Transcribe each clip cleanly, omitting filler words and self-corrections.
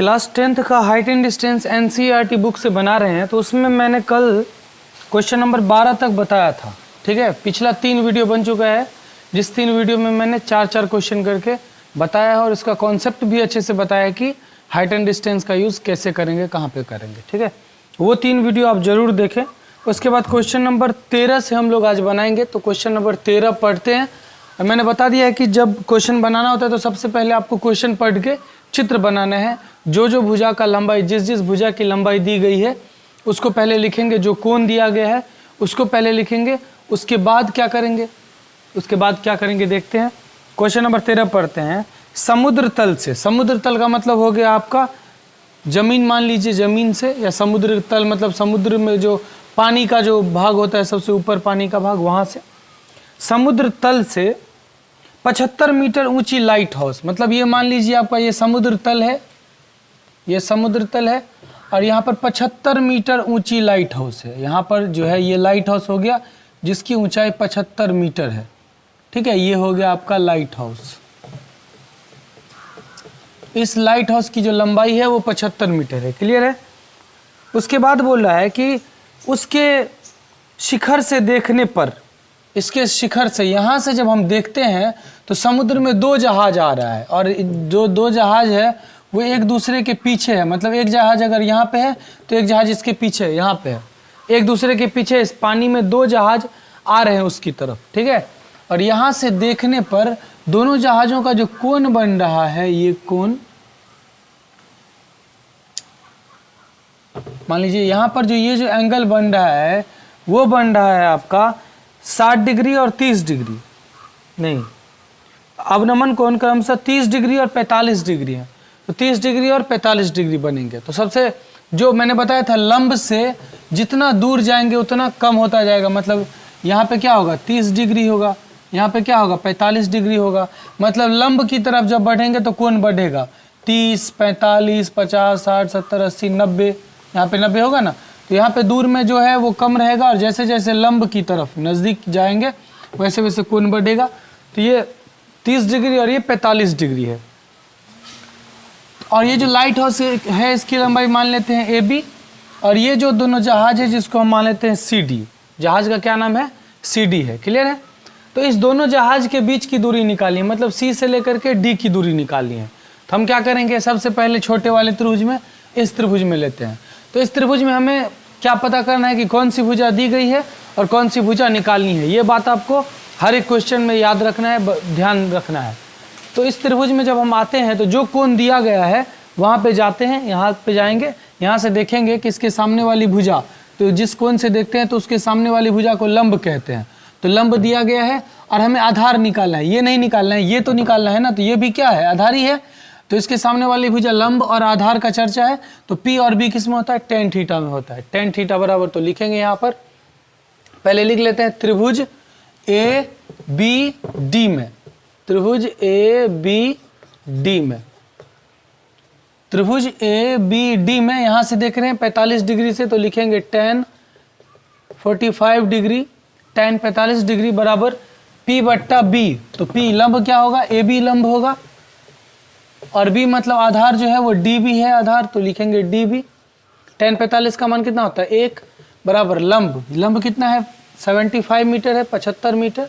Class 10th का height and distance NCERT book से बना रहे हैं, तो उसमें मैंने कल क्वेश्चन नंबर 12 तक बताया था। ठीक है, पिछला 3 वीडियो बन चुका है, जिस 3 वीडियो में मैंने 4-4 क्वेश्चन करके बताया है और इसका कॉन्सेप्ट भी अच्छे से बताया है कि हाइट एंड डिस्टेंस का यूज़ कैसे करेंगे, कहाँ पे करेंगे। ठीक है, वो 3 वीडियो आप ज़रूर देखें। उसके बाद क्वेश्चन नंबर 13 से हम लोग आज बनाएंगे। तो क्वेश्चन नंबर 13 पढ़ते हैं। मैंने बता दिया है कि जब क्वेश्चन बनाना होता है तो सबसे पहले आपको क्वेश्चन पढ़ के चित्र बनाना है। जो भुजा का लंबाई, जिस भुजा की लंबाई दी गई है उसको पहले लिखेंगे, जो कोण दिया गया है उसको पहले लिखेंगे। उसके बाद क्या करेंगे देखते हैं। क्वेश्चन नंबर 13 पढ़ते हैं। समुद्र तल से, समुद्र तल का मतलब हो गया आपका जमीन, मान लीजिए जमीन से, या समुद्र तल मतलब समुद्र में जो पानी का जो भाग होता है, सबसे ऊपर पानी का भाग, वहाँ से समुद्र तल से 75 मीटर ऊंची लाइट हाउस, मतलब ये मान लीजिए आपका ये समुद्र तल है, ये समुद्र तल है और यहाँ पर 75 मीटर ऊंची लाइट हाउस है। यहाँ पर जो है ये लाइट हाउस हो गया जिसकी ऊंचाई 75 मीटर है। ठीक है, ये हो गया आपका लाइट हाउस। इस लाइट हाउस की जो लंबाई है वो 75 मीटर है। क्लियर है। उसके बाद बोल रहा है कि उसके शिखर से देखने पर, इसके शिखर से, यहाँ से जब हम देखते हैं तो समुद्र में 2 जहाज आ रहा है और जो 2 जहाज है वो एक दूसरे के पीछे है। मतलब एक जहाज अगर यहाँ पे है तो एक जहाज इसके पीछे है, यहाँ पे है, एक दूसरे के पीछे इस पानी में 2 जहाज आ रहे हैं उसकी तरफ। ठीक है, और यहाँ से देखने पर दोनों जहाज़ों का जो कोण बन रहा है, ये कोण मान लीजिए यहाँ पर जो ये जो एंगल बन रहा है वो बन रहा है आपका 60 डिग्री और 30 डिग्री, नहीं, अवनमन कोण क्रमशः 30 डिग्री और 45 डिग्री है। तो 30 डिग्री और 45 डिग्री बनेंगे। तो सबसे जो मैंने बताया था, लंब से जितना दूर जाएंगे उतना कम होता जाएगा। मतलब यहाँ पे क्या होगा, 30 डिग्री होगा, यहाँ पे क्या होगा, 45 डिग्री होगा। मतलब लंब की तरफ जब बढ़ेंगे तो कोण बढ़ेगा, 30, 45, 50, 60, 70, 80, 90, यहाँ पे 90 होगा ना। तो यहाँ पे दूर में जो है वो कम रहेगा और जैसे जैसे लंब की तरफ नज़दीक जाएंगे वैसे वैसे कोण बढ़ेगा। तो ये 30 डिग्री और ये 45 डिग्री है। और ये जो लाइट हाउस है इसकी लंबाई मान लेते हैं AB, और ये जो दोनों जहाज है जिसको हम मान लेते हैं CD, जहाज का क्या नाम है, CD है। क्लियर है। तो इस दोनों जहाज के बीच की दूरी निकाली है, मतलब C से लेकर के D की दूरी निकाली है। तो हम क्या करेंगे, सबसे पहले छोटे वाले त्रिभुज में, इस त्रिभुज में लेते हैं। तो इस त्रिभुज में हमें क्या पता करना है कि कौन सी भुजा दी गई है और कौन सी भुजा निकालनी है। ये बात आपको हर एक क्वेश्चन में याद रखना है, ध्यान रखना है। तो इस त्रिभुज में जब हम आते हैं तो जो कोण दिया गया है वहाँ पे जाते हैं, यहाँ पे जाएंगे, यहाँ से देखेंगे कि इसके सामने वाली भुजा, तो जिस कोण से देखते हैं तो उसके सामने वाली भुजा को लंब कहते हैं। तो लंब दिया गया है और हमें आधार निकालना है, ये नहीं निकालना है, ये तो निकालना है ना। तो ये भी क्या है, आधार ही है। तो इसके सामने वाली भुजा, लंब और आधार का चर्चा है। तो P और B किस में होता है, tan थीटा में होता है। tan थीटा बराबर, तो लिखेंगे यहाँ पर, पहले लिख लेते हैं त्रिभुज ABD में, त्रिभुज ABD में, त्रिभुज ABD में यहाँ से देख रहे हैं 45 डिग्री से, तो लिखेंगे tan 45 डिग्री, tan 45 डिग्री बराबर P/B। तो P लंब क्या होगा, AB लंब होगा, और B मतलब आधार जो है वो DB है आधार, तो लिखेंगे DB। tan 45 का मान कितना होता है, 1 बराबर लंब, लंब कितना है 75 मीटर है, 75 मीटर,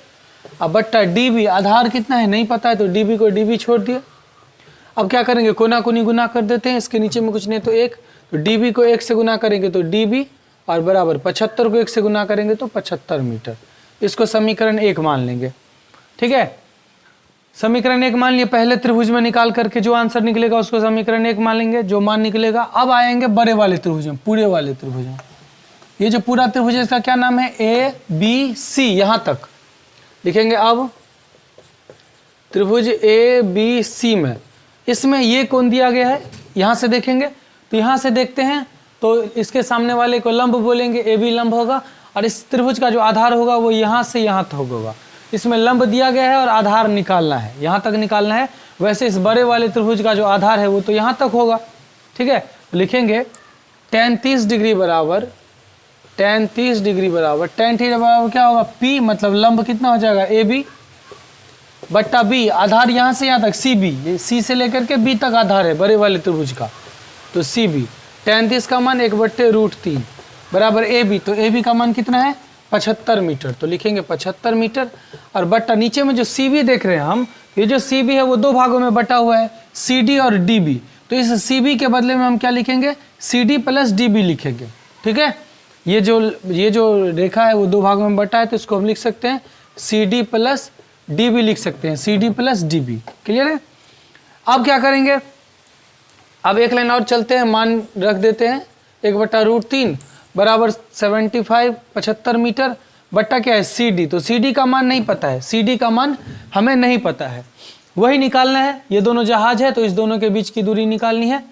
अब बट्टा DB, आधार कितना है नहीं पता है तो DB को DB छोड़ दिया। अब क्या करेंगे, कोना कोनी गुना कर देते हैं, इसके नीचे में कुछ नहीं तो 1, तो DB को 1 से गुना करेंगे तो DB, और बराबर 75 को 1 से गुना करेंगे तो 75 मीटर। इसको समीकरण 1 मान लेंगे। ठीक है, समीकरण 1 मान लिए, पहले त्रिभुज में निकाल करके जो आंसर निकलेगा उसको समीकरण 1 मान लेंगे, जो मान निकलेगा। अब आएंगे बड़े वाले त्रिभुज में, पूरे वाले त्रिभुज में। ये जो पूरा त्रिभुज है इसका क्या नाम है, ABC, यहाँ तक लिखेंगे। अब त्रिभुज ABC में, इसमें ये कोण दिया गया है, यहाँ से देखेंगे तो यहाँ से देखते हैं तो इसके सामने वाले को लंब बोलेंगे, AB लंब होगा, और इस त्रिभुज का जो आधार होगा वो यहाँ से यहाँ तक होगा। इसमें लंब दिया गया है और आधार निकालना है, यहाँ तक निकालना है। वैसे इस बड़े वाले त्रिभुज का जो आधार है वो तो यहाँ तक होगा। ठीक है, तो लिखेंगे tan 30 डिग्री बराबर, tan 30 डिग्री बराबर, tan थीटा बराबर क्या होगा, P मतलब लंब कितना हो जाएगा, AB बट्टा B, आधार यहाँ से यहाँ तक CB, C से लेकर के B तक आधार है बड़े वाले त्रिभुज का। तो सी बी, tan 30 का मान 1/√3 बराबर ए बी, तो ए बी का मान कितना है 75 मीटर, तो लिखेंगे 75 मीटर। और बट्टा नीचे में जो सी बी देख रहे हैं हम, ये जो सी बी है वो दो भागों में बटा हुआ है, सी डी और डी बी, तो इस सी बी के बदले में हम क्या लिखेंगे C D plus D B लिखेंगे। ठीक है, ये जो रेखा है वो दो भागों में बटा है, तो इसको हम लिख सकते हैं C D plus D B लिख सकते हैं, C D plus D B. Clear है। अब क्या करेंगे, अब एक लाइन और चलते हैं, मान रख देते हैं 1/√3 बराबर 75 मीटर बट्टा क्या है सी डी, तो सी डी का मान नहीं पता है, सी डी का मान हमें नहीं पता है, वही निकालना है। ये दोनों जहाज है तो इस दोनों के बीच की दूरी निकालनी है,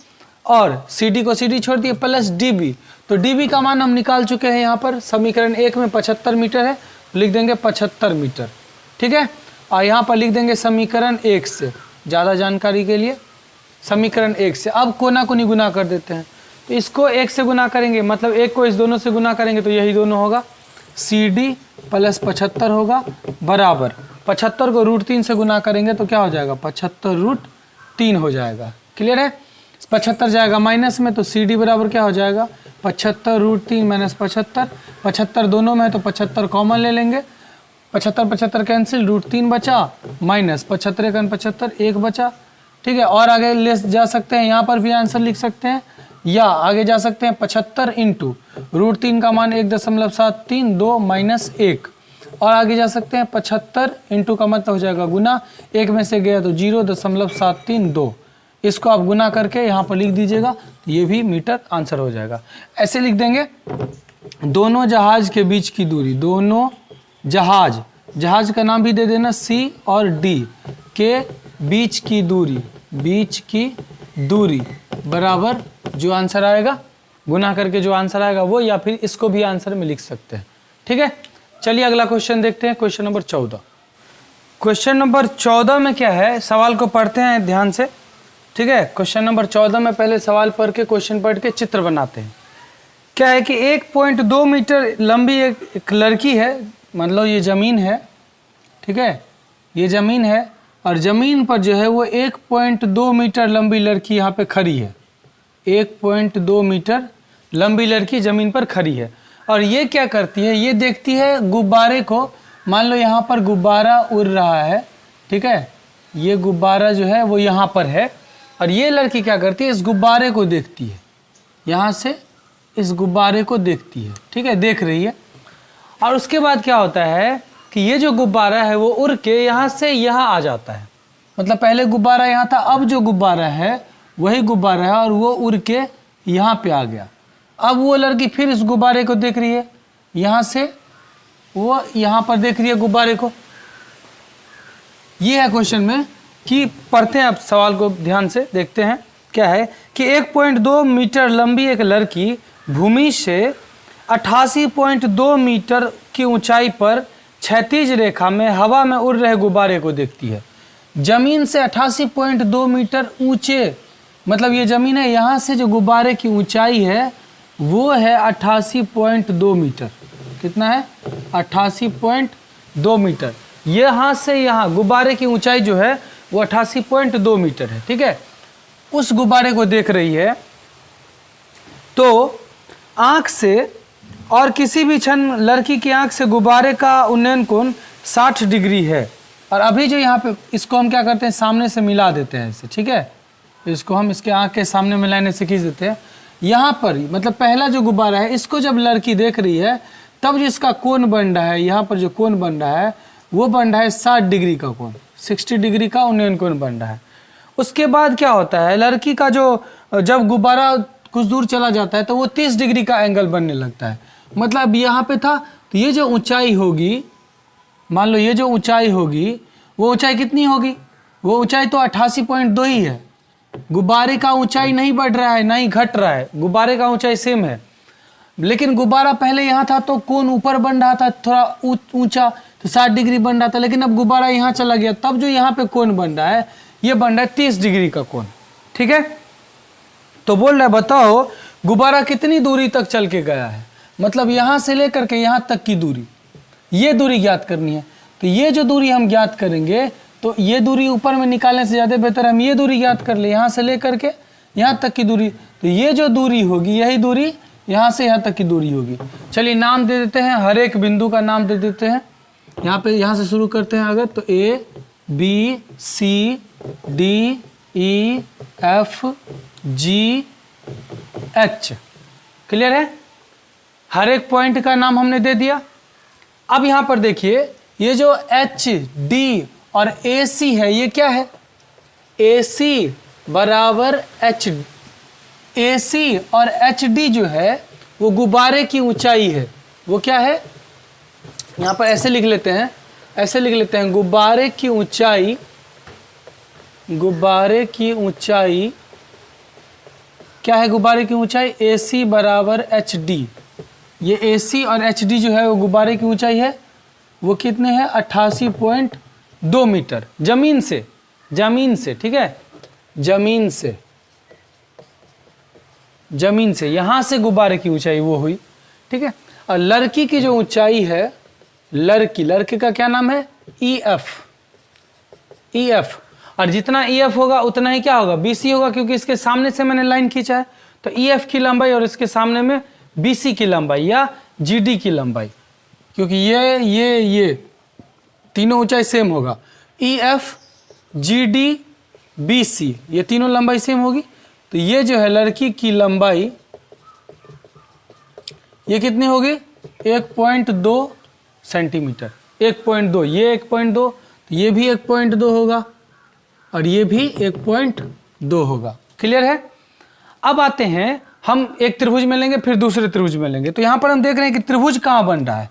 और सी डी को सी डी छोड़ दिए प्लस डी बी, तो डी बी का मान हम निकाल चुके हैं। यहाँ पर समीकरण 1 में 75 मीटर है, तो लिख देंगे 75 मीटर। ठीक है, और यहाँ पर लिख देंगे समीकरण 1 से, ज़्यादा जानकारी के लिए समीकरण 1 से। अब कोना कोनी गुना कर देते हैं, तो इसको 1 से गुना करेंगे, मतलब 1 को इस दोनों से गुना करेंगे तो यही दोनों होगा, सी डी प्लस 75 होगा बराबर 75 को √3 से गुना करेंगे तो क्या हो जाएगा 75√3 हो जाएगा। क्लियर है, 75 जाएगा माइनस में, तो सी डी बराबर क्या हो जाएगा 75√3 माइनस 75, 75 दोनों में है तो 75 कॉमन ले लेंगे, 75 कैंसिल, √3 बचा माइनस 75 75 1 बचा। ठीक है, और आगे ले जा सकते हैं, यहाँ पर भी आंसर लिख सकते हैं, या आगे जा सकते हैं 75 इंटू √3 का मान 1.732 माइनस 1, और आगे जा सकते हैं 75 इंटू का मतलब हो जाएगा गुना, 1 में से गया तो 0.732, इसको आप गुना करके यहाँ पर लिख दीजिएगा, तो ये भी मीटर आंसर हो जाएगा। ऐसे लिख देंगे दोनों जहाज के बीच की दूरी, दोनों जहाज का नाम भी दे देना सी और डी के बीच की दूरी बराबर जो आंसर आएगा गुना करके जो आंसर आएगा वो, या फिर इसको भी आंसर में लिख सकते हैं। ठीक है, चलिए अगला क्वेश्चन देखते हैं, क्वेश्चन नंबर 14। क्वेश्चन नंबर 14 में क्या है, सवाल को पढ़ते हैं ध्यान से। ठीक है, क्वेश्चन नंबर 14 में पहले सवाल पढ़ के क्वेश्चन पढ़ के चित्र बनाते हैं। क्या है कि 1.2 मीटर लंबी एक लड़की है, मतलब ये ज़मीन है। ठीक है, ये ज़मीन है और ज़मीन पर जो है वो 1.2 मीटर लंबी लड़की यहाँ पे खड़ी है, 1.2 मीटर लंबी लड़की ज़मीन पर खड़ी है, और ये क्या करती है, ये देखती है गुब्बारे को। मान लो यहाँ पर गुब्बारा उड़ रहा है, ठीक है, ये गुब्बारा जो है वो यहाँ पर है, और ये लड़की क्या करती है, इस गुब्बारे को देखती है, यहाँ से इस गुब्बारे को देखती है। ठीक है, देख रही है, और उसके बाद क्या होता है कि ये जो गुब्बारा है वो उड़ के यहाँ से यहाँ आ जाता है। मतलब पहले गुब्बारा यहाँ था, अब जो गुब्बारा है वही गुब्बारा है, और वो उड़ के यहाँ पे आ गया। अब वो लड़की फिर इस गुब्बारे को देख रही है, यहाँ से वो यहाँ पर देख रही है गुब्बारे को। ये है क्वेश्चन में कि पढ़ते हैं, अब सवाल को ध्यान से देखते हैं। क्या है कि 1.2 मीटर लंबी एक लड़की भूमि से 88.2 मीटर की ऊंचाई पर क्षैतिज रेखा में हवा में उड़ रहे गुब्बारे को देखती है। जमीन से 88.2 मीटर ऊंचे, मतलब ये जमीन है, यहाँ से जो गुब्बारे की ऊंचाई है वो है 88.2 मीटर। कितना है 88.2 मीटर। यहाँ से यहाँ गुब्बारे की ऊंचाई जो है वो 88.2 मीटर है। ठीक है, उस गुब्बारे को देख रही है, तो आँख से और किसी भी क्षण लड़की की आंख से गुब्बारे का उन्नयन कोण 60 डिग्री है। और अभी जो यहाँ पे इसको हम क्या करते हैं, सामने से मिला देते हैं इसे। ठीक है, इसको हम इसके आंख के सामने मिलाने से खींच देते हैं। यहाँ पर मतलब पहला जो गुब्बारा है, इसको जब लड़की देख रही है तब जो इसका कोण बन रहा है, यहाँ पर जो कोण बन रहा है वो बन रहा है 60 डिग्री का कोण, 60 डिग्री का उन्नयन कोण बन रहा है। उसके बाद क्या होता है, लड़की का जो जब गुब्बारा कुछ दूर चला जाता है तो वो 30 डिग्री का एंगल बनने लगता है। मतलब यहाँ पे था, तो ये जो ऊंचाई होगी, मान लो ये जो ऊंचाई होगी, वो ऊंचाई कितनी होगी, वो ऊंचाई तो 88.2 ही है। गुब्बारे का ऊंचाई नहीं बढ़ रहा है, ना ही घट रहा है, गुब्बारे का ऊंचाई सेम है। लेकिन गुब्बारा पहले यहाँ था तो कोण ऊपर बन रहा था, थोड़ा ऊंचा, तो 60 डिग्री बन रहा था। लेकिन अब गुब्बारा यहाँ चला गया, तब जो यहाँ पे कोण बन रहा है ये बन रहा है 30 डिग्री का कोण। ठीक है, तो बोल रहा है बताओ गुब्बारा कितनी दूरी तक चल के गया है, मतलब यहाँ से लेकर के यहाँ तक की दूरी, ये दूरी ज्ञात करनी है। तो ये जो दूरी हम ज्ञात करेंगे, तो ये दूरी ऊपर में निकालने से ज़्यादा बेहतर हम ये दूरी ज्ञात कर ले, यहाँ से लेकर के यहाँ तक की दूरी, तो ये जो दूरी होगी यही दूरी यहाँ से यहाँ तक की दूरी होगी। चलिए नाम दे देते हैं, हर एक बिंदु का नाम दे देते हैं। यहाँ पे यहाँ से शुरू करते हैं अगर, तो A B C D E F G H, clear है? हर एक पॉइंट का नाम हमने दे दिया। अब यहाँ पर देखिए ये जो H D और AC है ये क्या है? AC बराबर H, AC और HD जो है वो गुब्बारे की ऊंचाई है। वो क्या है? यहाँ पर ऐसे लिख लेते हैं, ऐसे लिख लेते हैं, गुब्बारे की ऊंचाई, गुब्बारे की ऊंचाई क्या है? गुब्बारे की ऊंचाई AC बराबर HD। ये AC और HD जो है वो गुब्बारे की ऊंचाई है, वो कितने हैं? 88.2 मीटर जमीन से, जमीन से, ठीक है, जमीन से, जमीन से, यहाँ से गुब्बारे की ऊंचाई वो हुई, ठीक है। और लड़की की जो ऊंचाई है, लड़की, लड़के का क्या नाम है? EF, EF, और जितना EF होगा उतना ही क्या होगा? BC होगा, क्योंकि इसके सामने से मैंने लाइन खींचा है, तो EF की लंबाई और इसके सामने में BC की लंबाई या GD की लंबाई, क्योंकि ये तीनों ऊंचाई सेम होगा। EF GD BC ये तीनों लंबाई सेम होगी, तो ये जो है लड़की की लंबाई ये कितनी होगी? 1.2 सेंटीमीटर, 1.2, ये 1.2, तो ये भी 1.2 होगा और ये भी 1.2 होगा, क्लियर है? अब आते हैं हम एक त्रिभुज में लेंगे फिर दूसरे त्रिभुज में लेंगे। तो यहाँ पर हम देख रहे हैं कि त्रिभुज कहाँ बन रहा है,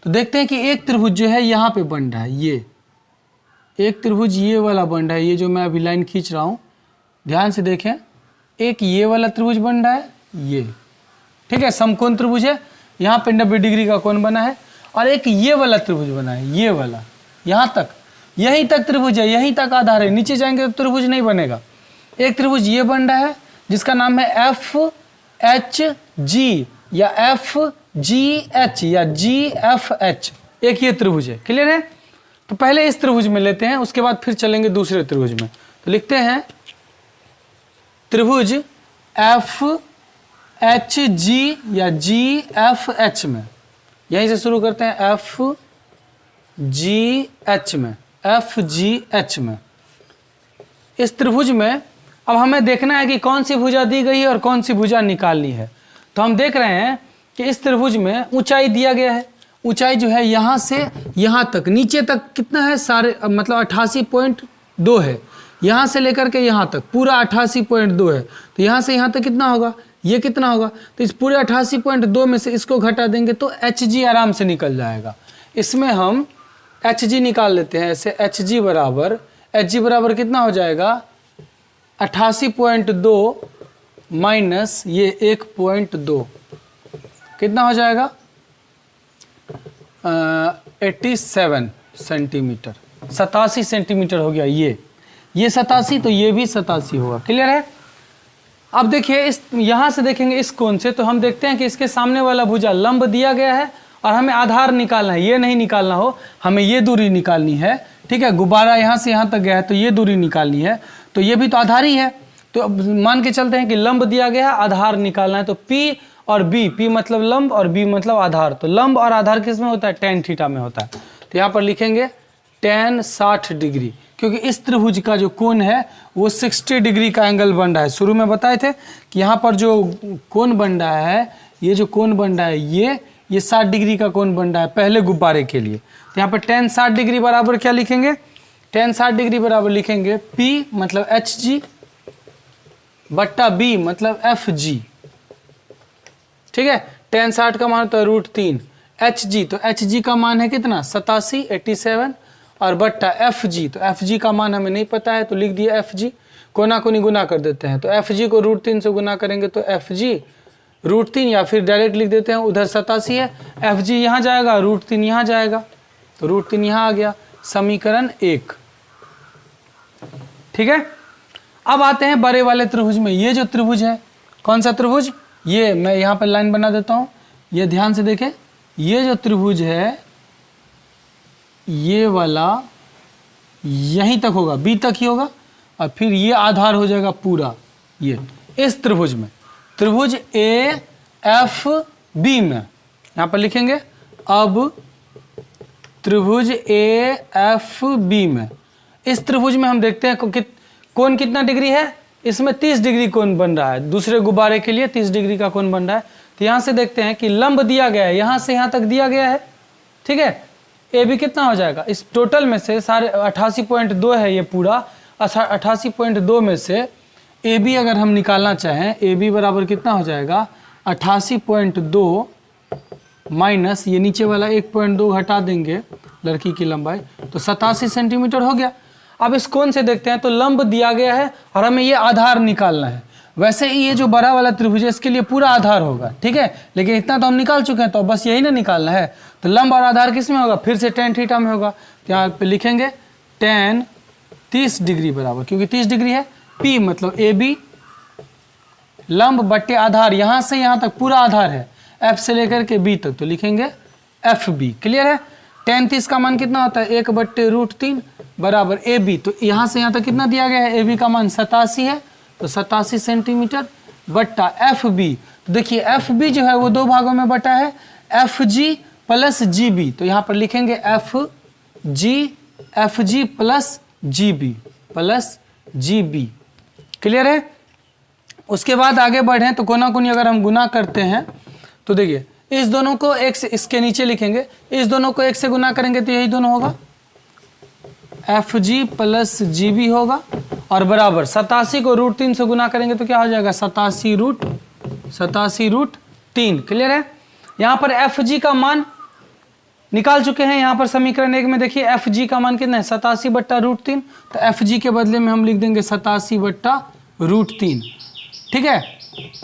तो देखते हैं कि एक त्रिभुज जो है यहाँ पे बन रहा है, ये एक त्रिभुज ये वाला बन रहा है, ये जो मैं अभी लाइन खींच रहा हूँ, ध्यान से देखें, एक ये वाला त्रिभुज बन रहा है, ये, ठीक है, समकोण त्रिभुज है, यहाँ पे 90 डिग्री का कोण बना है, और एक ये वाला त्रिभुज बना है, ये वाला, यहाँ तक, यहीं तक त्रिभुज है, यहीं तक आधार है, नीचे जाएंगे तो त्रिभुज नहीं बनेगा। एक त्रिभुज ये बन रहा है जिसका नाम है FHG या FGH या GFH, एक ये त्रिभुज है, क्लियर है? तो पहले इस त्रिभुज में लेते हैं, उसके बाद फिर चलेंगे दूसरे त्रिभुज में। तो लिखते हैं त्रिभुज FHG या GFH में, यहीं से शुरू करते हैं, FGH में, FGH में, इस त्रिभुज में अब हमें देखना है कि कौन सी भुजा दी गई है और कौन सी भुजा निकालनी है। तो हम देख रहे हैं कि इस त्रिभुज में ऊंचाई दिया गया है, ऊंचाई जो है यहाँ से यहाँ तक, नीचे तक कितना है? सारे मतलब 88.2 है, यहाँ से लेकर के यहाँ तक पूरा 88.2 है, तो यहाँ से यहाँ तक कितना होगा? ये कितना होगा? तो इस पूरे 88.2 में से इसको घटा देंगे तो HG आराम से निकल जाएगा। इसमें हम HG निकाल लेते हैं, ऐसे HG बराबर कितना हो जाएगा? 88.2 माइनस ये 1.2 कितना हो जाएगा? 87 सेंटीमीटर, 87 सेंटीमीटर हो गया। ये 87, तो ये भी 87 होगा, क्लियर है? अब देखिए इस यहाँ से देखेंगे इस कोण से, तो हम देखते हैं कि इसके सामने वाला भुजा लंब दिया गया है और हमें आधार निकालना है, ये नहीं निकालना हो, हमें ये दूरी निकालनी है, ठीक है? गुब्बारा यहाँ से यहाँ तक गया है तो ये दूरी निकालनी है, तो ये भी तो आधार ही है। तो अब मान के चलते हैं कि लंब दिया गया है, आधार निकालना है, तो P और B, P मतलब लंब और B मतलब आधार, तो लंब और आधार किस में होता है? tan थीटा में होता है। तो यहाँ पर लिखेंगे tan 60 डिग्री, क्योंकि इस त्रिभुज का जो कोण है वो 60 डिग्री का एंगल बन रहा है। शुरू में बताए थे कि यहाँ पर जो कोण बन रहा है, ये जो कोण बन रहा है ये 60 डिग्री का कोण बन रहा है पहले गुब्बारे के लिए। तो यहाँ पर tan 60 डिग्री बराबर क्या लिखेंगे? tan 60 डिग्री बराबर लिखेंगे P मतलब HG बट्टा B मतलब FG, ठीक है? tan 60 का मान होता है √3, HG, तो HG का मान है कितना? 87, 87, और बट्टा FG, तो FG का मान हमें नहीं पता है तो लिख दिया FG, कोना कोनी गुना कर देते हैं, तो FG को √3 से गुना करेंगे तो FG √3, या फिर डायरेक्ट लिख देते हैं, उधर 87 है, FG यहाँ जाएगा, √3 यहाँ जाएगा, तो √3 यहाँ आ गया, समीकरण 1, ठीक है? अब आते हैं बड़े वाले त्रिभुज में। ये जो त्रिभुज है, कौन सा त्रिभुज? ये मैं यहाँ पर लाइन बना देता हूँ, ये ध्यान से देखें, ये जो त्रिभुज है ये वाला यहीं तक होगा, B तक ही होगा, और फिर ये आधार हो जाएगा पूरा, ये इस त्रिभुज में, त्रिभुज ए एफ बी में, यहां पर लिखेंगे अब त्रिभुज ए एफ बी में, इस त्रिभुज में हम देखते हैं कोण कितना डिग्री है, इसमें 30 डिग्री कोण बन रहा है, दूसरे गुब्बारे के लिए 30 डिग्री का कोण बन रहा है। तो यहां से देखते हैं कि लंब दिया गया है, यहां से यहां तक दिया गया है, ठीक है। ए बी कितना हो जाएगा, इस टोटल में से सारे 88.2 है ये पूरा, 88.2 में से ए बी अगर हम निकालना चाहें, ए बी बराबर कितना हो जाएगा 88.2 माइनस ये नीचे वाला 1.2 हटा देंगे लड़की की लंबाई, तो 87 सेंटीमीटर हो गया। अब इस कोण से देखते हैं तो लंब दिया गया है और हमें ये आधार निकालना है। वैसे ही ये जो बड़ा वाला त्रिभुज है इसके लिए पूरा आधार होगा, ठीक है, लेकिन इतना तो हम निकाल चुके हैं, तो बस यही ना निकालना है। तो लंब और आधार किस में होगा, फिर से tan थीटा में होगा। तो यहाँ पे लिखेंगे tan 30 डिग्री बराबर, क्योंकि 30 डिग्री है, P मतलब ए बी लंब बट्टे आधार, यहाँ से यहाँ तक पूरा आधार है, F से लेकर के B तक, तो लिखेंगे FB। क्लियर है। tan 30 का मान कितना होता है 1/√3 बराबर ए बी, तो यहाँ से यहाँ तक कितना दिया गया है, ए बी का मान 87 है, तो 87 सेंटीमीटर बट्टा एफ बी। तो देखिए एफ बी जो है वो दो भागों में बटा है, F G plus G B, तो यहाँ पर लिखेंगे F G plus G B. Clear है। उसके बाद आगे बढ़ें तो कोना कोनी अगर हम गुना करते हैं तो देखिए इस दोनों को एक से, इसके नीचे लिखेंगे, इस दोनों को एक से गुना करेंगे तो यही दोनों होगा, F G plus G B होगा, और बराबर 87 को √3 से गुना करेंगे तो क्या हो जाएगा 87√3। क्लियर है। यहाँ पर एफ जी का मान निकाल चुके हैं, यहाँ पर समीकरण 1 में देखिए एफ जी का मान कितना है 87/√3, तो एफ जी के बदले में हम लिख देंगे 87/√3, ठीक है,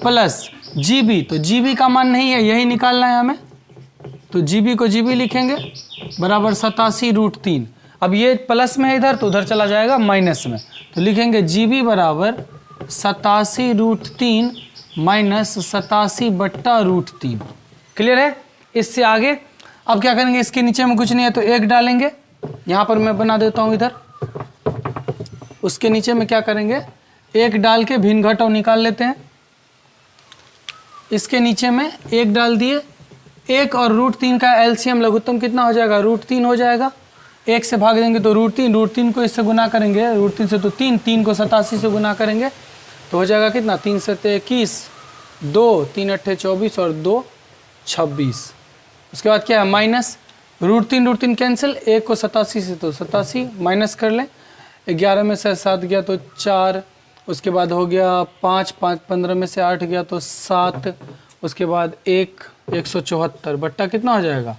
प्लस जी बी, तो जी बी का मान नहीं है, यही निकालना है हमें, तो जी बी को जी बी लिखेंगे बराबर 87√3। अब ये प्लस में है इधर तो उधर चला जाएगा माइनस में, तो लिखेंगे जी बी बराबर 87√3 माइनस 87/√3। क्लियर है। इससे आगे अब क्या करेंगे, इसके नीचे में कुछ नहीं है तो 1 डालेंगे, यहाँ पर मैं बना देता हूँ इधर, उसके नीचे में क्या करेंगे 1 डाल के भिन्न घटाव निकाल लेते हैं। इसके नीचे में 1 डाल दिए, 1 और √3 का एलसीएम लघुत्तम कितना हो जाएगा √3 हो जाएगा, 1 से भाग देंगे तो √3 को इससे गुना करेंगे, √3 से तो 3 को 87 से गुना करेंगे तो हो जाएगा कितना 3 से 21, 2 3 8 24 और 2 26। उसके बाद क्या है माइनस √3 कैंसिल, 1 को 87 से तो 87 माइनस कर लें, 11 में से 7 गया तो 4, उसके बाद हो गया 5 15 में से 8 गया तो 7, उसके बाद 174 बट्टा कितना हो जाएगा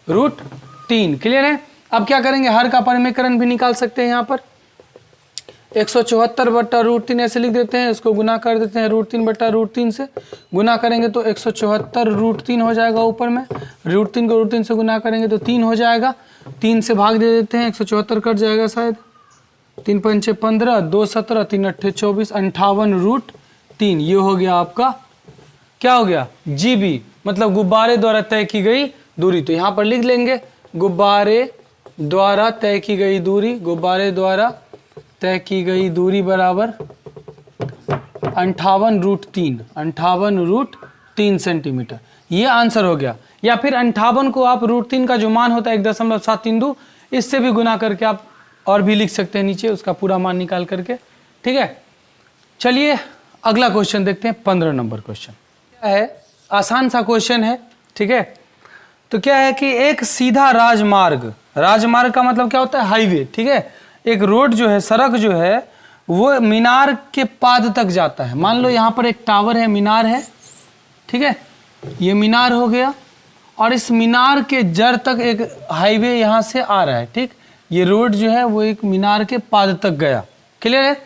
√3। क्लियर है। अब क्या करेंगे हर का परिमेयकरण भी निकाल सकते हैं, यहाँ पर 174/√3 ऐसे लिख देते हैं, इसको गुना कर देते हैं √3/√3 से, गुना करेंगे तो 174√3 हो जाएगा, ऊपर में √3 को √3 से गुना करेंगे तो 3 हो जाएगा, 3 से भाग दे देते हैं 174 कट जाएगा शायद, 3 5 15, 2 17, 3 8 24, 58√3। ये हो गया आपका क्या हो गया जीबी, मतलब गुब्बारे द्वारा तय की गई दूरी। तो यहाँ पर लिख लेंगे गुब्बारे द्वारा तय की गई दूरी, गुब्बारे द्वारा तय की गई दूरी बराबर 58√3 सेंटीमीटर। ये आंसर हो गया। या फिर 58 को आप √3 का जो मान होता है 1.732 इससे भी गुना करके आप और भी लिख सकते हैं नीचे उसका पूरा मान निकाल करके। ठीक है, चलिए अगला क्वेश्चन देखते हैं। 15 नंबर क्वेश्चन क्या है, आसान सा क्वेश्चन है। ठीक है, तो क्या है कि एक सीधा राजमार्ग, राजमार्ग का मतलब क्या होता है हाईवे। ठीक है, एक रोड जो है, सड़क जो है वो मीनार के पाद तक जाता है। मान लो यहाँ पर एक टावर है, मीनार है। ठीक है, ये मीनार हो गया और इस मीनार के जड़ तक एक हाईवे यहाँ से आ रहा है। ठीक, ये रोड जो है वो एक मीनार के पाद तक गया। क्लियर है,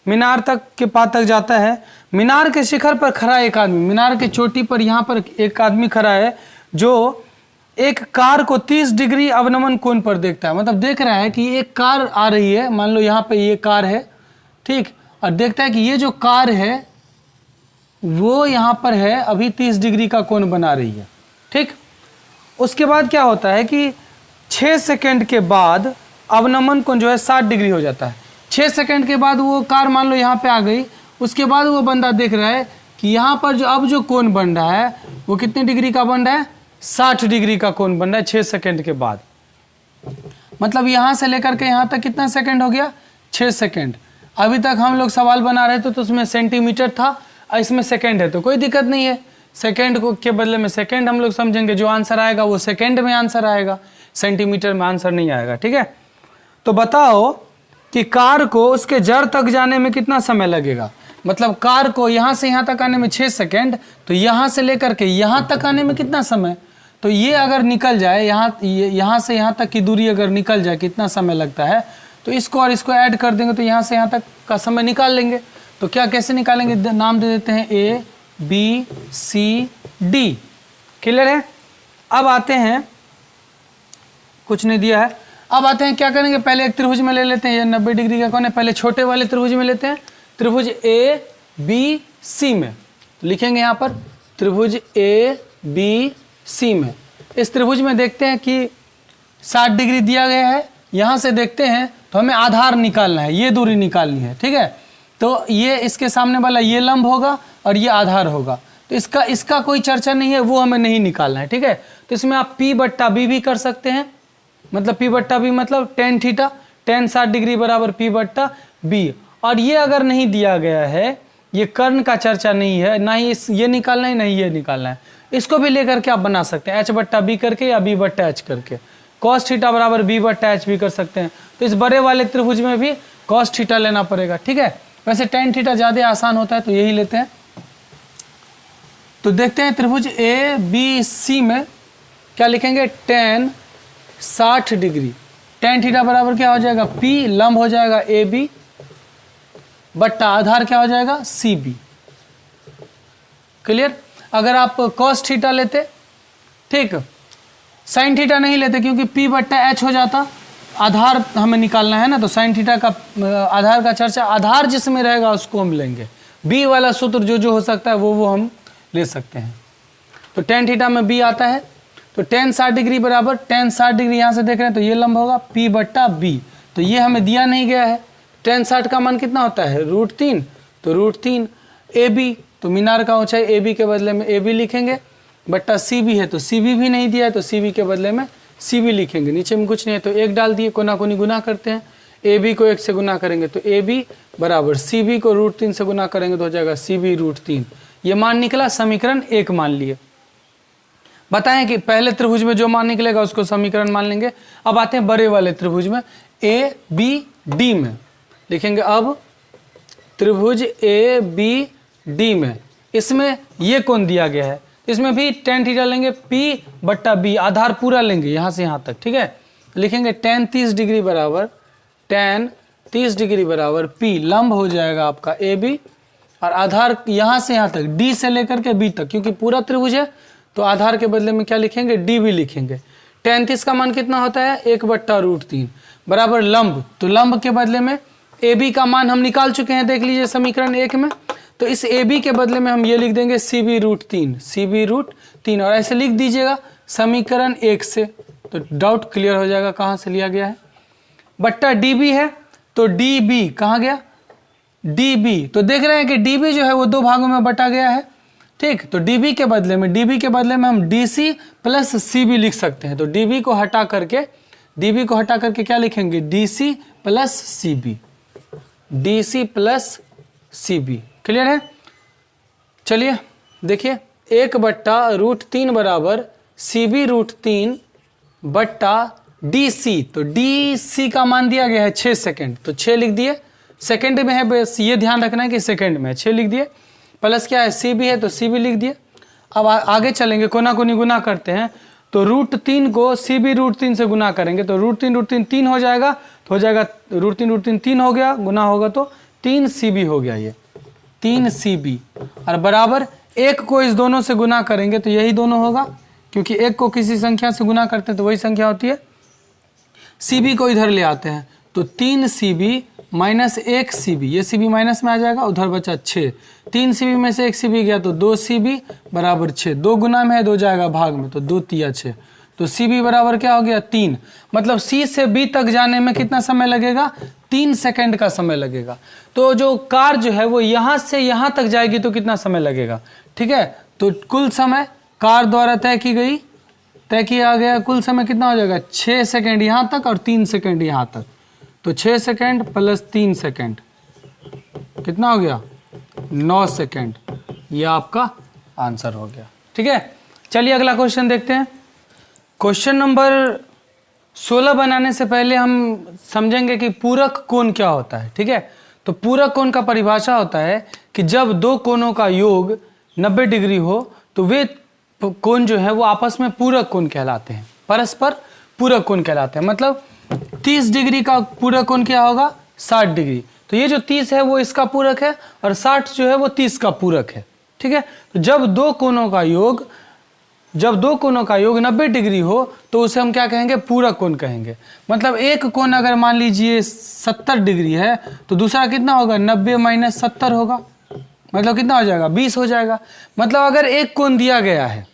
मीनार तक के पाद तक जाता है। मीनार के शिखर पर खड़ा एक आदमी, मीनार की चोटी पर यहाँ पर एक आदमी खड़ा है जो एक कार को 30 डिग्री अवनमन कोण पर देखता है। मतलब देख रहा है कि एक कार आ रही है, मान लो यहाँ पे ये कार है। ठीक, और देखता है कि ये जो कार है वो यहाँ पर है, अभी 30 डिग्री का कोण बना रही है। ठीक, उसके बाद क्या होता है कि 6 सेकंड के बाद अवनमन कोण जो है 60 डिग्री हो जाता है। 6 सेकंड के बाद वो कार मान लो यहाँ पे आ गई उसके बाद वो बंदा देख रहा है कि यहाँ पर जो अब जो कोण बन रहा है वो कितने डिग्री का बन रहा है, 60 डिग्री का कोण बन रहा है 6 सेकंड के बाद। मतलब यहाँ से लेकर के यहाँ तक कितना सेकंड हो गया, 6 सेकंड। अभी तक हम लोग सवाल बना रहे थे तो उसमें सेंटीमीटर था और इसमें सेकंड है, तो कोई दिक्कत नहीं है। सेकंड को के बदले में सेकंड हम लोग समझेंगे, जो आंसर आएगा वो सेकंड में आंसर आएगा, सेंटीमीटर में आंसर नहीं आएगा। ठीक है, तो बताओ कि कार को उसके जड़ तक जाने में कितना समय लगेगा। मतलब कार को यहाँ से यहाँ तक आने में 6 सेकंड, तो यहाँ से लेकर के यहाँ तक आने में कितना समय। तो ये अगर निकल जाए, यहाँ से यहाँ तक की दूरी अगर निकल जाए कितना समय लगता है, तो इसको और इसको ऐड कर देंगे तो यहाँ से यहाँ तक का समय निकाल लेंगे। तो क्या कैसे निकालेंगे, नाम दे देते हैं A B C D। Clear है। अब आते हैं, कुछ नहीं दिया है, अब आते हैं क्या करेंगे, पहले एक त्रिभुज में ले लेते हैं। ये 90 डिग्री का कौन है, पहले छोटे वाले त्रिभुज में लेते हैं, त्रिभुज A B C में। तो लिखेंगे यहाँ पर त्रिभुज A B C में। इस त्रिभुज में देखते हैं कि 60 डिग्री दिया गया है। यहाँ से देखते हैं तो हमें आधार निकालना है, ये दूरी निकालनी है। ठीक है, तो ये इसके सामने वाला ये लंब होगा और ये आधार होगा। तो इसका कोई चर्चा नहीं है, वो हमें नहीं निकालना है। ठीक है, तो इसमें आप P/B भी कर सकते हैं। मतलब P/B मतलब tan थीटा, tan 60 डिग्री बराबर P/B। और ये अगर नहीं दिया गया है, ये कर्ण का चर्चा नहीं है, ना ही ये निकालना है, ना ही ये निकालना है, इसको भी लेकर के आप बना सकते हैं H/B करके या B/H करके। cos थीटा बराबर B/H भी कर सकते हैं। तो इस बड़े वाले त्रिभुज में भी cos थीटा लेना पड़ेगा। ठीक है, वैसे tan थीटा ज़्यादा आसान होता है तो यही लेते हैं। तो देखते हैं त्रिभुज ABC में क्या लिखेंगे, tan 60 डिग्री। tan थीटा बराबर क्या हो जाएगा, P, लंब हो जाएगा AB बट्टा आधार क्या हो जाएगा, CB। क्लियर। अगर आप cos थीटा लेते, ठीक, sin थीटा नहीं लेते क्योंकि P/H हो जाता, आधार हमें निकालना है ना, तो sin थीटा का आधार का चर्चा, आधार जिसमें रहेगा उसको हम लेंगे। B वाला सूत्र जो हो सकता है वो हम ले सकते हैं। तो tan थीटा में B आता है, तो tan 60 डिग्री बराबर tan 60 डिग्री यहाँ से देख रहे हैं तो ये लंब होगा P/B। तो ये हमें दिया नहीं गया है। tan 60 का मान कितना होता है, √3, तो √3 AB, तो मीनार का ऊंचाई AB के बदले में AB लिखेंगे, बट्टा CB है तो CB भी नहीं दिया है तो CB के बदले में CB लिखेंगे। नीचे में कुछ नहीं है तो 1 डाल दिए, कोना कोनी गुना करते हैं। AB को 1 से गुना करेंगे तो AB बराबर CB को √3 से गुना करेंगे तो हो जाएगा CB √3। ये मान निकला, समीकरण 1 मान लिए। बताएं कि पहले त्रिभुज में जो मान निकलेगा उसको समीकरण मान लेंगे। अब आते हैं बड़े वाले त्रिभुज में ABD में। लिखेंगे अब त्रिभुज ABD में, इसमें ये कोण दिया गया है, इसमें भी tan थीटा लेंगे, P/B, आधार पूरा लेंगे यहाँ से यहाँ तक। ठीक है, लिखेंगे tan 30 डिग्री बराबर tan 30 डिग्री बराबर P, लंब हो जाएगा आपका AB और आधार यहाँ से यहाँ तक, D से लेकर के B तक, क्योंकि पूरा त्रिभुज है तो आधार के बदले में क्या लिखेंगे, DB लिखेंगे। tan 30 का मान कितना होता है, 1/√3 बराबर लंब, तो लंब के बदले में AB का मान हम निकाल चुके हैं, देख लीजिए समीकरण 1 में। तो इस AB के बदले में हम ये लिख देंगे CB √3 और ऐसे लिख दीजिएगा समीकरण 1 से, तो डाउट क्लियर हो जाएगा कहाँ से लिया गया है। बट्टा DB है तो DB कहाँ गया, DB, तो देख रहे हैं कि DB जो है वो 2 भागों में बटा गया है। ठीक, तो DB के बदले में हम DC प्लस CB लिख सकते हैं। तो DB को हटा करके क्या लिखेंगे, DC प्लस CB। क्लियर है। चलिए देखिए, 1/√3 बराबर CB √3 बट्टा DC, तो DC का मान दिया गया है 6 सेकंड, तो 6 लिख दिए, सेकंड में है, बस ये ध्यान रखना है कि सेकंड में है, 6 लिख दिए, प्लस क्या है CB है तो CB लिख दिए। अब आगे चलेंगे, कोना कोनी गुना करते हैं, तो √3 को CB √3 से गुना करेंगे तो √3 3 हो जाएगा, तो हो जाएगा √3 3 हो गया, गुना होगा तो 3 CB हो गया, ये 3 CB, और बराबर 1 को इस दोनों से गुना करेंगे तो यही दोनों होगा, क्योंकि 1 को किसी संख्या से गुना करते हैं तो वही संख्या होती है। CB को इधर ले आते हैं तो 3 CB माइनस 1 CB, ये CB माइनस में आ जाएगा, उधर बचा 6, 3 CB में से 1 CB गया तो 2 CB बराबर 6, 2 गुना में है 2 जाएगा भाग में, तो 2 तिया 6, तो सी बी बराबर क्या हो गया 3। मतलब सी से बी तक जाने में कितना समय लगेगा 3 सेकंड का समय लगेगा। तो जो कार जो है वो यहाँ से यहाँ तक जाएगी तो कितना समय लगेगा, ठीक है। तो कुल समय कार द्वारा तय किया गया कुल समय कितना हो जाएगा 6 सेकंड यहाँ तक और 3 सेकंड यहाँ तक। तो 6 सेकंड प्लस 3 सेकंड कितना हो गया 9 सेकंड। ये आपका आंसर हो गया, ठीक है। चलिए अगला क्वेश्चन देखते हैं। क्वेश्चन नंबर 16 बनाने से पहले हम समझेंगे कि पूरक कोण क्या होता है, ठीक है। तो पूरक कोण का परिभाषा होता है कि जब दो कोणों का योग 90 डिग्री हो तो वे कोण जो है वो आपस में पूरक कोण कहलाते हैं, परस्पर पूरक कोण कहलाते हैं। मतलब 30 डिग्री का पूरक कोण क्या होगा 60 डिग्री। तो ये जो 30 है वो इसका पूरक है और 60 जो है वो 30 का पूरक है, ठीक है। तो जब दो कोणों का योग 90 डिग्री हो तो उसे हम क्या कहेंगे पूरक कोण कहेंगे। मतलब एक कोण अगर मान लीजिए 70 डिग्री है तो दूसरा कितना होगा 90 माइनस 70 होगा, मतलब कितना हो जाएगा 20 हो जाएगा। मतलब अगर एक कोण दिया गया है,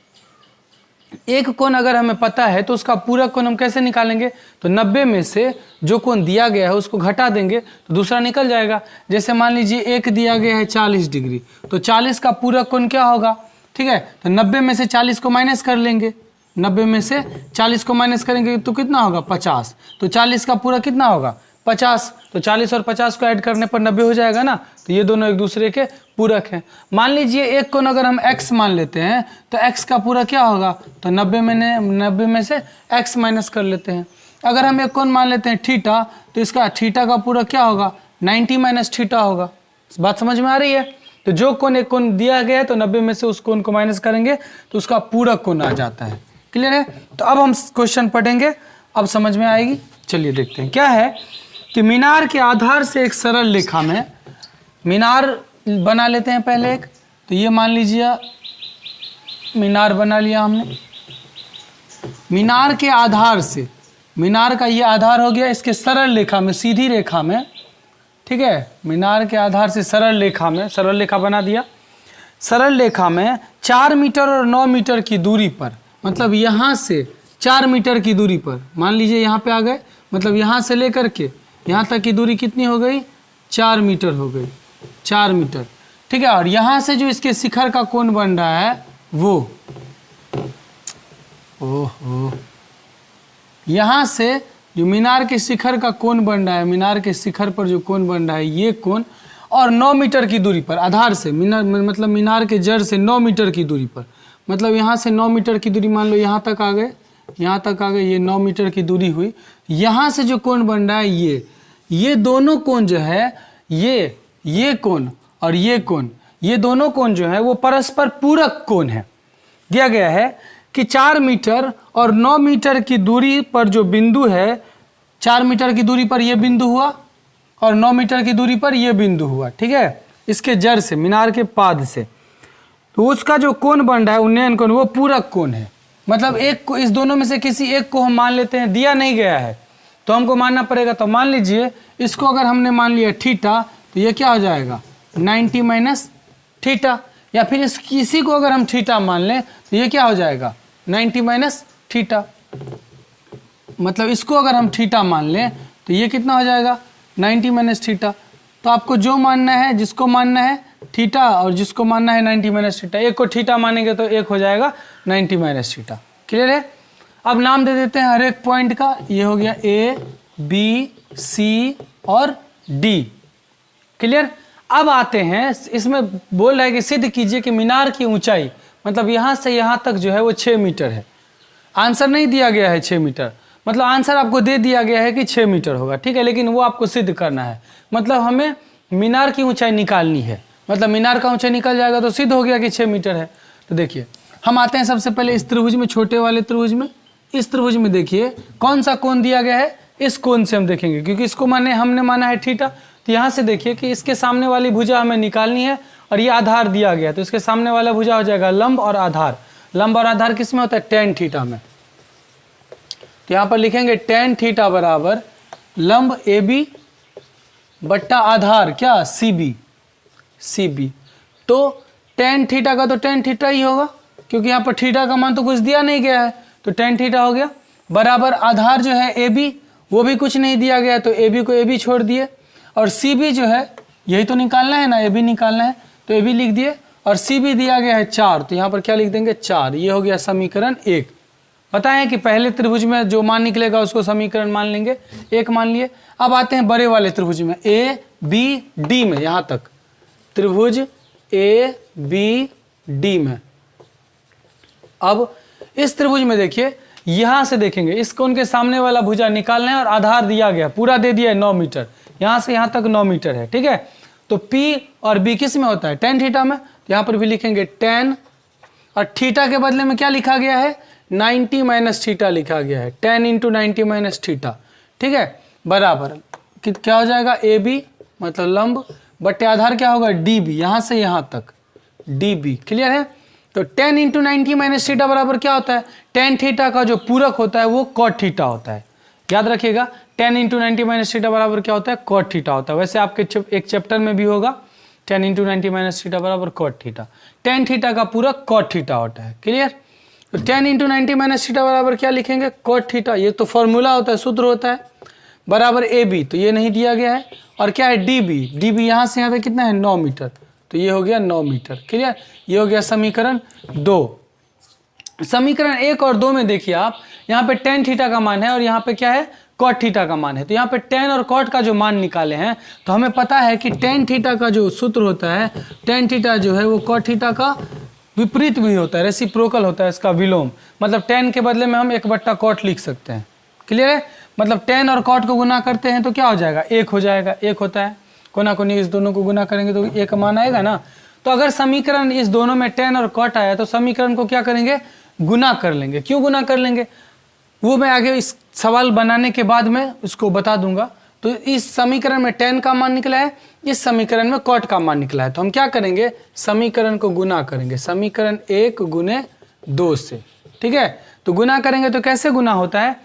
एक कोण अगर हमें पता है तो उसका पूरक कोण हम कैसे निकालेंगे, तो 90 में से जो कोण दिया गया है उसको घटा देंगे तो दूसरा निकल जाएगा। जैसे मान लीजिए एक दिया गया है 40 डिग्री, तो 40 का पूरक कोण क्या होगा, ठीक है। तो 90 में से 40 को माइनस कर लेंगे, 90 में से 40 को माइनस करेंगे तो कितना होगा 50। तो 40 का पूरक कितना होगा 50। तो 40 और 50 को ऐड करने पर 90 हो जाएगा ना। तो ये दोनों एक दूसरे के पूरक हैं। मान लीजिए एक कोण अगर हम x मान लेते हैं तो x का पूरक क्या होगा, तो 90 में से x माइनस कर लेते हैं। अगर हम एक कोण मान लेते हैं थीटा, तो इसका थीटा का पूरक क्या होगा 90 माइनस थीटा होगा। बात समझ में आ रही है। तो जो कोण एक कोण दिया गया है तो 90 में से उस कोण को माइनस करेंगे तो उसका पूरक कोण आ जाता है। क्लियर है। तो अब हम क्वेश्चन पढ़ेंगे, अब समझ में आएगी। चलिए देखते हैं क्या है कि मीनार के आधार से एक सरल रेखा में, मीनार बना लेते हैं पहले एक। तो ये मान लीजिए मीनार बना लिया हमने। मीनार के आधार से, मीनार का ये आधार हो गया, इसके सरल रेखा में सीधी रेखा में, ठीक है। मीनार के आधार से सरल रेखा में, सरल रेखा बना दिया। सरल रेखा में 4 मीटर और 9 मीटर की दूरी पर, मतलब यहाँ से 4 मीटर की दूरी पर, मान लीजिए यहाँ पे आ गए, मतलब यहाँ से लेकर के यहाँ तक की दूरी कितनी हो गई 4 मीटर हो गई, 4 मीटर, ठीक है। और यहाँ से जो इसके शिखर का कोण बन रहा है वो, ओहो, यहाँ से जो मीनार के शिखर का कोण बन रहा है, मीनार के शिखर पर जो कोण बन रहा है ये कोण, और 9 मीटर की दूरी पर आधार से, मीनार मतलब मीनार के जड़ से 9 मीटर की दूरी पर, मतलब यहाँ से 9 मीटर की दूरी, मान लो यहाँ तक आ गए, यहाँ तक आ गए, ये 9 मीटर की दूरी हुई। यहाँ से जो कोण बन रहा है ये दोनों कोण जो है, ये कोण और ये कोण, ये दोनों कोण जो है वो परस्पर पूरक कोण है। दिया गया है कि 4 मीटर और 9 मीटर की दूरी पर जो बिंदु है, 4 मीटर की दूरी पर ये बिंदु हुआ और 9 मीटर की दूरी पर ये बिंदु हुआ, ठीक है। इसके जड़ से, मीनार के पाद से, तो उसका जो कोण बन रहा है उन्नयन कोण, वो पूरक कोण है। मतलब एक को, इस दोनों में से किसी एक को हम मान लेते हैं, दिया नहीं गया है तो हमको मानना पड़ेगा। तो मान लीजिए इसको अगर हमने मान लिया थीटा, तो ये क्या हो जाएगा 90 माइनस थीटा, या फिर इस किसी को अगर हम थीटा मान लें तो ये क्या हो जाएगा 90 माइनस थीटा। मतलब इसको अगर हम थीटा मान लें तो ये कितना हो जाएगा 90 माइनस थीटा। तो आपको जो मानना है, जिसको मानना है थीटा और जिसको मानना है 90 माइनस थीटा, एक को थीटा मानेंगे तो एक हो जाएगा 90 माइनस थीटा। क्लियर है। अब नाम दे देते हैं हर एक पॉइंट का। ये हो गया A, B, C और D। क्लियर। अब आते हैं, इसमें बोल रहा है कि सिद्ध कीजिए कि मीनार की ऊंचाई, मतलब यहाँ से यहाँ तक जो है वो 6 मीटर है। आंसर नहीं दिया गया है 6 मीटर, मतलब आंसर आपको दे दिया गया है कि 6 मीटर होगा, ठीक है, लेकिन वो आपको सिद्ध करना है। मतलब हमें मीनार की ऊंचाई निकालनी है, मतलब मीनार का ऊंचाई निकल जाएगा तो सिद्ध हो गया कि 6 मीटर है। तो देखिए हम आते हैं सबसे पहले इस त्रिभुज में, छोटे वाले त्रिभुज में। इस त्रिभुज में देखिए कौन सा कोण दिया गया है, इस कोण से हम देखेंगे, क्योंकि इसको हमने माना है थीटा। तो यहाँ से देखिए कि इसके सामने वाली भुजा हमें निकालनी है और ये आधार दिया गया, तो इसके सामने वाला भुजा हो जाएगा लंब और आधार। लंब और आधार किस में होता है tan थीटा में। तो यहाँ पर लिखेंगे tan थीटा बराबर लंब AB बट्टा आधार क्या CB। तो tan थीटा का तो tan थीटा ही होगा, क्योंकि यहाँ पर थीटा का मान तो कुछ दिया नहीं गया है। तो टेन थीटा हो गया, बराबर आधार जो है ए बी, वो भी कुछ नहीं दिया गया तो ए बी को ए बी छोड़ दिए, और सी बी जो है यही तो निकालना है ना, ए बी निकालना है तो ए बी लिख दिए, और सी बी दिया गया है 4, तो यहाँ पर क्या लिख देंगे 4। ये हो गया समीकरण 1। पता है कि पहले त्रिभुज में जो मान निकलेगा उसको समीकरण मान लेंगे 1 मान लिए। अब आते हैं बड़े वाले त्रिभुज में, ए बी डी में, यहाँ तक त्रिभुज ए बी डी में। अब इस त्रिभुज में देखिए, यहां से देखेंगे इस कोण के सामने वाला भुजा निकालना है और आधार दिया गया, पूरा दे दिया है 9 मीटर, यहां से यहां तक 9 मीटर है, ठीक है। तो P और B किस में होता है, tan थीटा में, तो यहां पर भी लिखेंगे tan, और थीटा के बदले में क्या लिखा गया है, 90 माइनस थीटा लिखा गया है, tan इंटू 90 माइनस थीटा, ठीक है, बराबर क्या हो जाएगा, AB मतलब लंब बटे आधार क्या होगा, DB, यहां से यहां तक DB, क्लियर है। तो tan इंटू 90 माइनस थीटा बराबर क्या होता है, tan थीटा का जो पूरक होता है वो cot थीटा होता है, याद रखिएगा। tan इंटू 90 माइनस थीटा बराबर क्या होता है, cot थीटा होता है। वैसे आपके एक चैप्टर में भी होगा, tan इंटू 90 माइनस थीटा बराबर cot थीटा, tan थीटा का पूरक cot थीटा होता है, क्लियर। तो tan इंटू 90 माइनस थीटा बराबर क्या लिखेंगे, cot थीटा, ये तो फॉर्मूला होता है, सूत्र होता है, बराबर AB, तो ये नहीं दिया गया है, और क्या है DB यहाँ से यहाँ तक कितना है 9 मीटर, तो ये हो गया 9 मीटर, क्लियर। ये हो गया समीकरण 2। समीकरण 1 और 2 में देखिए आप, यहाँ पे tan थीटा का मान है और यहाँ पे क्या है, cot थीटा का मान है। तो यहाँ पे tan और cot का जो मान निकाले हैं, तो हमें पता है कि tan थीटा का जो सूत्र होता है, tan थीटा जो है वो cot थीटा का विपरीत भी होता है, रेसिप्रोकल होता है, इसका विलोम, मतलब tan के बदले में हम 1/cot लिख सकते हैं, क्लियर है। मतलब tan और cot को गुना करते हैं तो क्या हो जाएगा, 1 हो जाएगा, 1 होता है, कोना कोनी इस दोनों को गुना करेंगे तो 1 मान आएगा ना। तो अगर समीकरण इस दोनों में tan और cot आया तो समीकरण को क्या करेंगे, गुना कर लेंगे। क्यों गुना कर लेंगे, वो मैं आगे इस सवाल बनाने के बाद में उसको बता दूंगा। तो इस समीकरण में tan का मान निकला है, इस समीकरण में cot का मान निकला है, तो हम क्या करेंगे, समीकरण को गुना करेंगे, समीकरण 1 गुने 2 से, ठीक है। तो गुना करेंगे तो कैसे गुना होता है,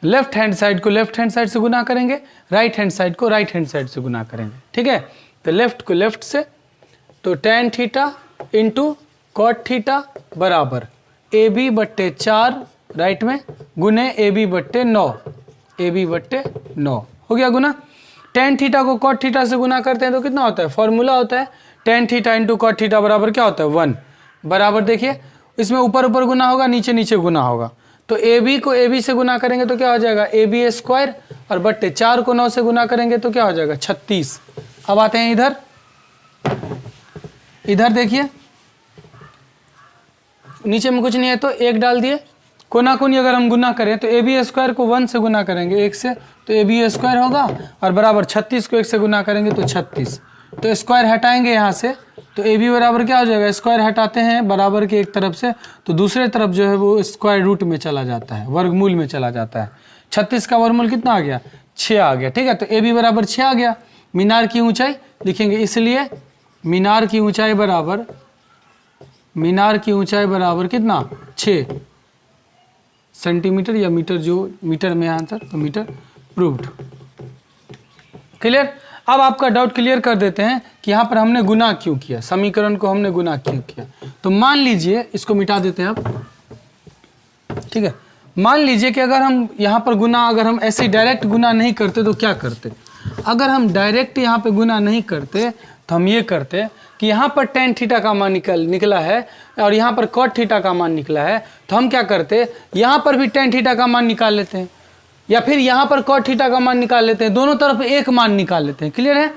लेफ्ट हैंड साइड को लेफ्ट हैंड साइड से गुना करेंगे, राइट हैंड साइड को राइट हैंड साइड से गुना करेंगे, ठीक है। तो लेफ्ट को लेफ्ट से, तो tan theta into cot theta बराबर AB बट्टे 4 राइट में गुने AB बट्टे 9, AB बट्टे 9 हो गया गुना। tan थीटा को cot थीटा से गुना करते हैं तो कितना होता है, फॉर्मूला होता है tan theta into cot theta बराबर क्या होता है 1, बराबर देखिए इसमें ऊपर ऊपर गुना होगा, नीचे नीचे गुना होगा। तो AB को AB से गुना करेंगे तो क्या हो जाएगा, AB स्क्वायर, और बट्टे 4 को 9 से गुना करेंगे तो क्या हो जाएगा 36। अब आते हैं इधर, इधर देखिए नीचे में कुछ नहीं है तो 1 डाल दिए, कोना कोनी अगर हम गुना करें तो AB स्क्वायर को 1 से गुना करेंगे 1 से, तो AB स्क्वायर होगा, और बराबर 36 को 1 से गुना करेंगे तो 36। तो स्क्वायर हटाएंगे यहाँ से, तो AB बराबर क्या हो जाएगा, स्क्वायर हटाते हैं बराबर के एक तरफ से तो दूसरे तरफ जो है वो स्क्वायर रूट में चला जाता है, वर्गमूल में चला जाता है। 36 का वर्गमूल कितना आ गया, 6 आ गया, ठीक है। तो AB बराबर 6 आ गया। मीनार की ऊंचाई लिखेंगे, इसलिए मीनार की ऊंचाई बराबर, मीनार की ऊंचाई बराबर कितना 6 सेंटीमीटर या मीटर, जो मीटर में आंसर तो मीटर, प्रूव्ड, क्लियर। अब आपका डाउट क्लियर कर देते हैं कि यहाँ पर हमने गुना क्यों किया, समीकरण को हमने गुना क्यों किया। तो मान लीजिए, इसको मिटा देते हैं आप, ठीक है। मान लीजिए कि अगर हम यहाँ पर गुना, अगर हम ऐसे डायरेक्ट गुना नहीं करते तो क्या करते, अगर हम डायरेक्ट यहाँ पे गुना नहीं करते तो हम ये करते कि यहाँ पर tan थीटा का मान निकला है और यहाँ पर cot थीटा का मान निकला है, तो हम क्या करते, यहाँ पर भी tan थीटा का मान निकाल लेते हैं, या फिर यहाँ पर cot थीटा का मान निकाल लेते हैं, दोनों तरफ एक मान निकाल लेते हैं, क्लियर है।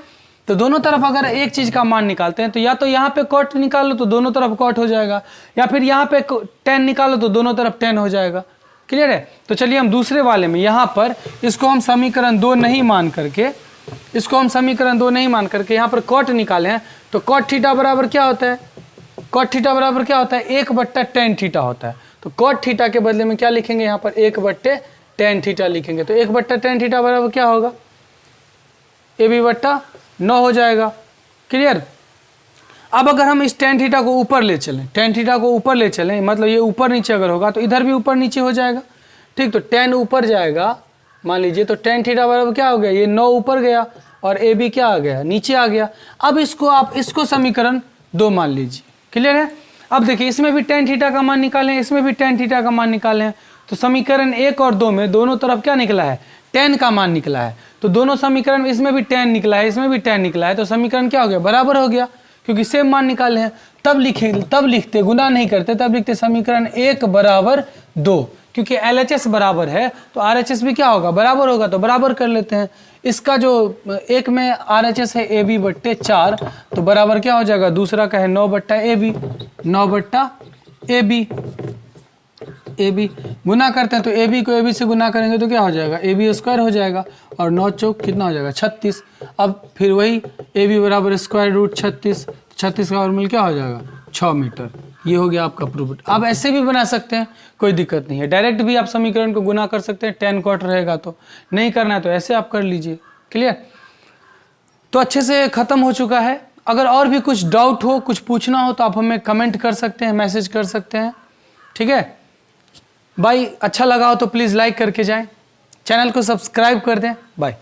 तो दोनों तरफ अगर एक चीज़ का मान निकालते हैं तो या तो यहाँ पे cot निकालो तो दोनों तरफ cot हो जाएगा, या फिर यहाँ पे tan निकालो तो दोनों तरफ tan हो जाएगा, क्लियर है। तो चलिए हम दूसरे वाले में, यहाँ पर इसको हम समीकरण 2 नहीं मान करके, इसको हम समीकरण 2 नहीं मान करके यहाँ पर cot निकाले हैं, तो cot थीटा बराबर क्या होता है, cot थीटा बराबर क्या होता है, 1/tan थीटा होता है। तो cot थीटा के बदले में क्या लिखेंगे, यहाँ पर 1/tan थीटा लिखेंगे, तो 1/tan थीटा बराबर क्या होगा, AB/9 हो जाएगा, क्लियर। अब अगर हम इस tan थीटा को ऊपर ले चलें, tan थीटा को ऊपर ले चलें, मतलब ये ऊपर नीचे अगर होगा तो इधर भी ऊपर नीचे हो जाएगा, ठीक। तो tan ऊपर जाएगा, मान लीजिए, तो tan थीटा बराबर क्या हो गया, ये 9 ऊपर गया और AB क्या आ गया, नीचे आ गया। अब इसको आप इसको समीकरण 2 मान लीजिए, क्लियर है। अब देखिए इसमें भी tan थीटा का मान निकालें, इसमें भी tan थीटा का मान निकालें, तो समीकरण 1 और 2 में दोनों तरफ क्या निकला है, tan का मान निकला है। तो दोनों समीकरण, इसमें भी tan निकला है, इसमें भी tan निकला है, तो समीकरण क्या हो गया, बराबर हो गया, क्योंकि सेम मान निकाले हैं। तब लिखते, गुना नहीं करते, तब लिखते समीकरण 1 बराबर 2, क्योंकि LHS बराबर है तो RHS भी क्या होगा, बराबर होगा, तो बराबर कर लेते हैं। इसका जो एक में RHS है AB बट्टे 4, तो बराबर क्या हो जाएगा, दूसरा का है 9 बट्टा AB, 9 बट्टा AB गुना करते हैं तो AB को AB से गुना करेंगे तो क्या हो जाएगा, AB स्क्वायर हो जाएगा, और 9 चौक कितना हो जाएगा, 36। अब फिर वही AB बराबर स्क्वायर रूट 36, 36 का वर्गमूल क्या हो जाएगा, 6 मीटर। ये हो गया आपका प्रूफ। आप ऐसे भी बना सकते हैं, कोई दिक्कत नहीं है, डायरेक्ट भी आप समीकरण को गुना कर सकते हैं, tan cot रहेगा, तो नहीं करना है तो ऐसे आप कर लीजिए। क्लियर? तो अच्छे से ख़त्म हो चुका है। अगर और भी कुछ डाउट हो, कुछ पूछना हो, तो आप हमें कमेंट कर सकते हैं, मैसेज कर सकते हैं। ठीक है भाई, अच्छा लगा हो तो प्लीज़ लाइक करके जाएं, चैनल को सब्सक्राइब कर दें। बाय।